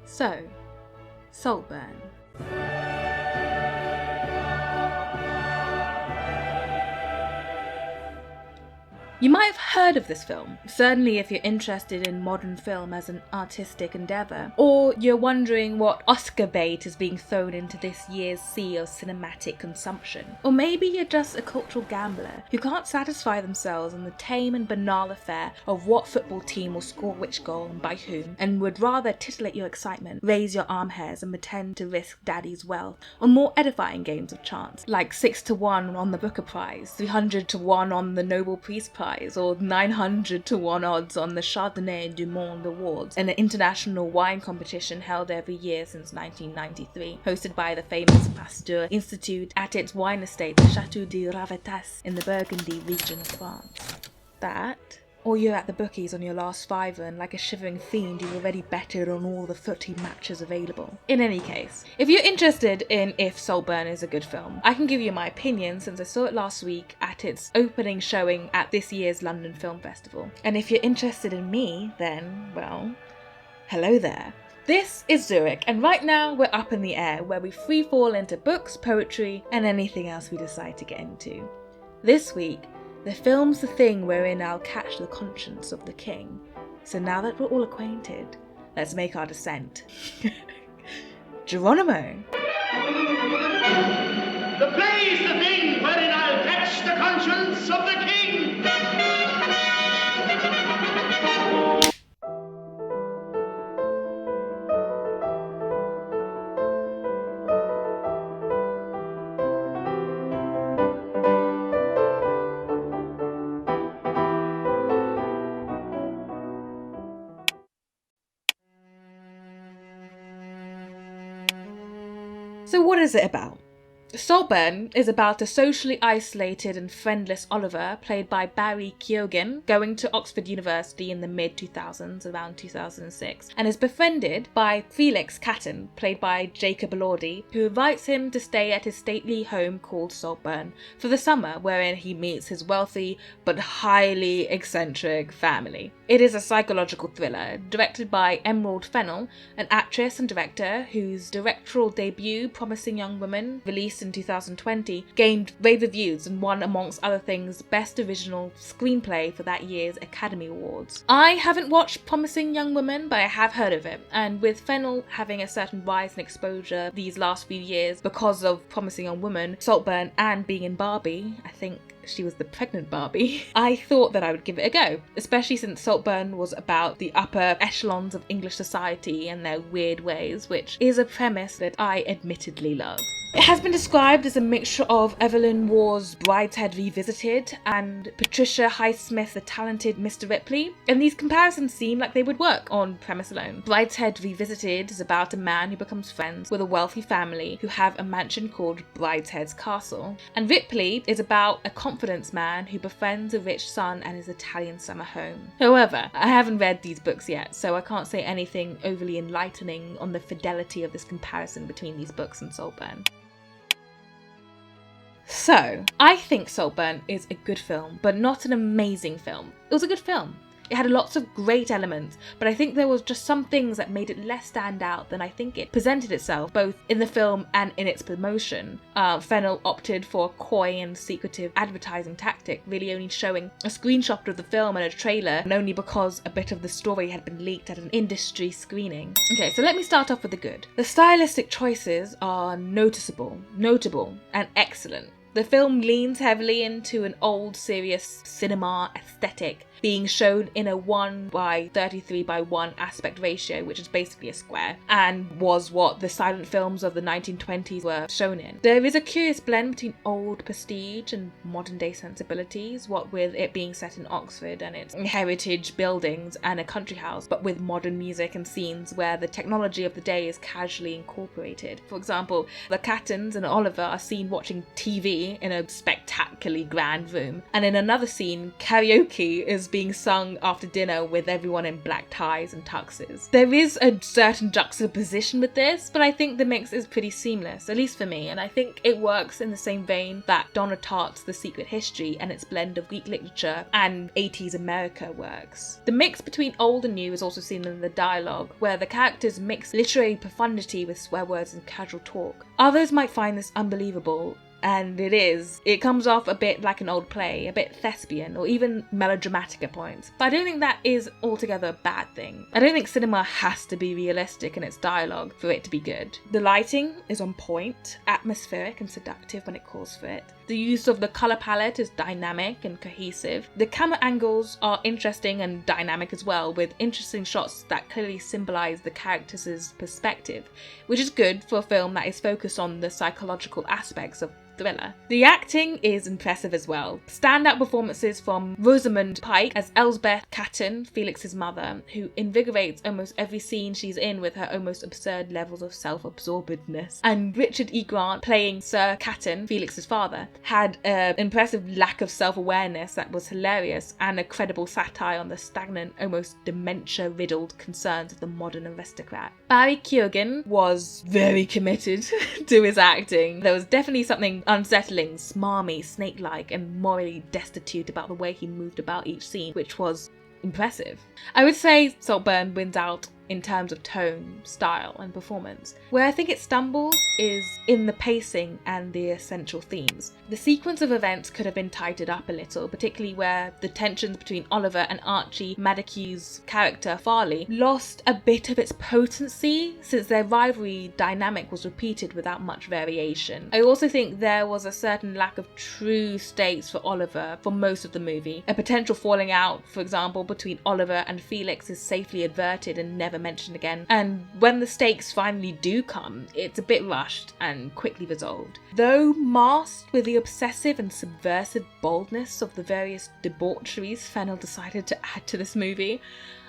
So, Saltburn. You might have heard of this film, certainly if you're interested in modern film as an artistic endeavour, or you're wondering what Oscar bait is being thrown into this year's sea of cinematic consumption. Or maybe you're just a cultural gambler who can't satisfy themselves on the tame and banal affair of what football team will score which goal and by whom, and would rather titillate your excitement, raise your arm hairs and pretend to risk daddy's wealth on more edifying games of chance, like 6-1 on the Booker Prize, 300-1 on the Nobel Peace Prize, or 900-1 odds on the Chardonnay du Monde Awards, an international wine competition held every year since 1993, hosted by the famous Pasteur Institute at its wine estate, the Chateau de Ravetas, in the Burgundy region of France. That, or you're at the bookies on your last fiver and like a shivering fiend you've already betted on all the footy matches available. In any case, if you're interested in if Saltburn is a good film, I can give you my opinion since I saw it last week at its opening showing at this year's London Film Festival. And if you're interested in me, then, well, hello there. This is Zurich, and right now we're up in the air where we free fall into books, poetry, and anything else we decide to get into. This week, the film's the thing wherein I'll catch the conscience of the king. So now that we're all acquainted, let's make our descent. Geronimo! The play's the thing wherein I'll catch the conscience of the king! So what is it about? Saltburn is about a socially isolated and friendless Oliver, played by Barry Keoghan, going to Oxford University in the mid-2000s, around 2006, and is befriended by Felix Catton, played by Jacob Elordi, who invites him to stay at his stately home called Saltburn for the summer, wherein he meets his wealthy but highly eccentric family. It is a psychological thriller, directed by Emerald Fennell, an actress and director whose directorial debut, Promising Young Woman, released in 2020, gained rave reviews and won, amongst other things, Best Original Screenplay for that year's Academy Awards. I haven't watched Promising Young Woman, but I have heard of it, and with Fennell having a certain rise in exposure these last few years because of Promising Young Woman, Saltburn, and being in Barbie, I think she was the pregnant Barbie, I thought that I would give it a go, especially since Saltburn was about the upper echelons of English society and their weird ways, which is a premise that I admittedly love. It has been described as a mixture of Evelyn Waugh's Brideshead Revisited and Patricia Highsmith's The Talented Mr. Ripley, and these comparisons seem like they would work on premise alone. Brideshead Revisited is about a man who becomes friends with a wealthy family who have a mansion called Brideshead's Castle, and Ripley is about a confidence man who befriends a rich son and his Italian summer home. However, I haven't read these books yet, so I can't say anything overly enlightening on the fidelity of this comparison between these books and Saltburn. So, I think Saltburn is a good film, but not an amazing film. It was a good film. It had lots of great elements, but I think there was just some things that made it less stand out than I think it presented itself, both in the film and in its promotion. Fennell opted for a coy and secretive advertising tactic, really only showing a screenshot of the film and a trailer, and only because a bit of the story had been leaked at an industry screening. Okay, so let me start off with the good. The stylistic choices are notable, and excellent. The film leans heavily into an old, serious cinema aesthetic, being shown in a 1:33:1 aspect ratio, which is basically a square, and was what the silent films of the 1920s were shown in. There is a curious blend between old prestige and modern day sensibilities, what with it being set in Oxford and its heritage buildings and a country house, but with modern music and scenes where the technology of the day is casually incorporated. For example, the Cattons and Oliver are seen watching TV in a spectacularly grand room, and in another scene, karaoke is is being sung after dinner with everyone in black ties and tuxes. There is a certain juxtaposition with this, but I think the mix is pretty seamless, at least for me, and I think it works in the same vein that Donna Tartt's The Secret History and its blend of Greek literature and 80s America works. The mix between old and new is also seen in the dialogue, where the characters mix literary profundity with swear words and casual talk. Others might find this unbelievable, and it is. It comes off a bit like an old play, a bit thespian, or even melodramatic at points. But I don't think that is altogether a bad thing. I don't think cinema has to be realistic in its dialogue for it to be good. The lighting is on point, atmospheric and seductive when it calls for it. The use of the colour palette is dynamic and cohesive. The camera angles are interesting and dynamic as well, with interesting shots that clearly symbolise the characters' perspective, which is good for a film that is focused on the psychological aspects of thriller. The acting is impressive as well. Standout performances from Rosamund Pike as Elsbeth Catton, Felix's mother, who invigorates almost every scene she's in with her almost absurd levels of self-absorbedness. And Richard E. Grant, playing Sir Catton, Felix's father, had an impressive lack of self-awareness that was hilarious and a credible satire on the stagnant, almost dementia-riddled concerns of the modern aristocrat. Barry Keoghan was very committed to his acting. There was definitely something unsettling, smarmy, snake-like, and morally destitute about the way he moved about each scene, which was impressive. I would say Saltburn wins out in terms of tone, style, and performance. Where I think it stumbles is in the pacing and the essential themes. The sequence of events could have been tightened up a little, particularly where the tensions between Oliver and Archie Madekew's character Farley lost a bit of its potency, since their rivalry dynamic was repeated without much variation. I also think there was a certain lack of true stakes for Oliver for most of the movie. A potential falling out, for example, between Oliver and Felix is safely averted and never mentioned again, and when the stakes finally do come, it's a bit rushed and quickly resolved. Though masked with the obsessive and subversive boldness of the various debaucheries Fennell decided to add to this movie,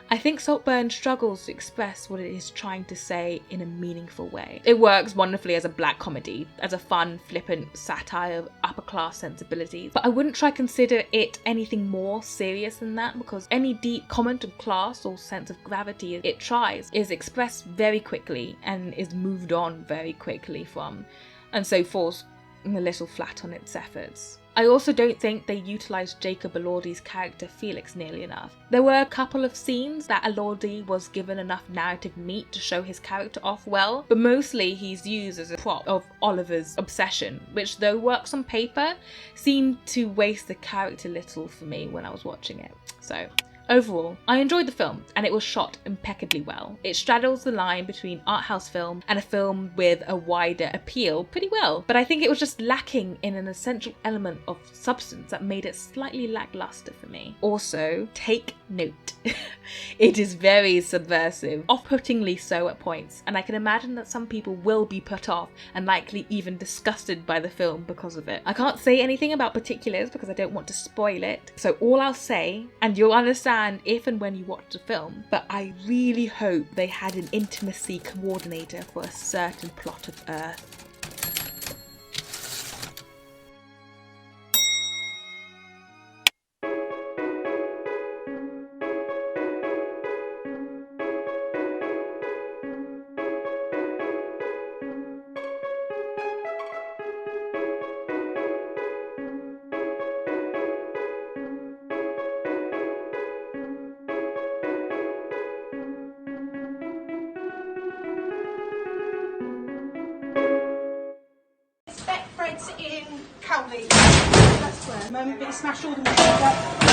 I think Saltburn struggles to express what it is trying to say in a meaningful way. It works wonderfully as a black comedy, as a fun, flippant satire of upper-class sensibilities, but I wouldn't try to consider it anything more serious than that, because any deep comment of class or sense of gravity it tries is expressed very quickly and is moved on very quickly from, and so falls a little flat on its efforts. I also don't think they utilised Jacob Elordi's character Felix nearly enough. There were a couple of scenes that Elordi was given enough narrative meat to show his character off well, but mostly he's used as a prop of Oliver's obsession, which, though works on paper, seemed to waste the character little for me when I was watching it. So overall, I enjoyed the film, and it was shot impeccably well. It straddles the line between art house film and a film with a wider appeal pretty well, but I think it was just lacking in an essential element of substance that made it slightly lackluster for me. Also, take note. It is very subversive, off-puttingly so at points, and I can imagine that some people will be put off and likely even disgusted by the film because of it. I can't say anything about particulars because I don't want to spoil it, so all I'll say, and you'll understand if and when you watch the film, but I really hope they had an intimacy coordinator for a certain plot of Earth. In Cowley. That's where. Moment, but you smash all the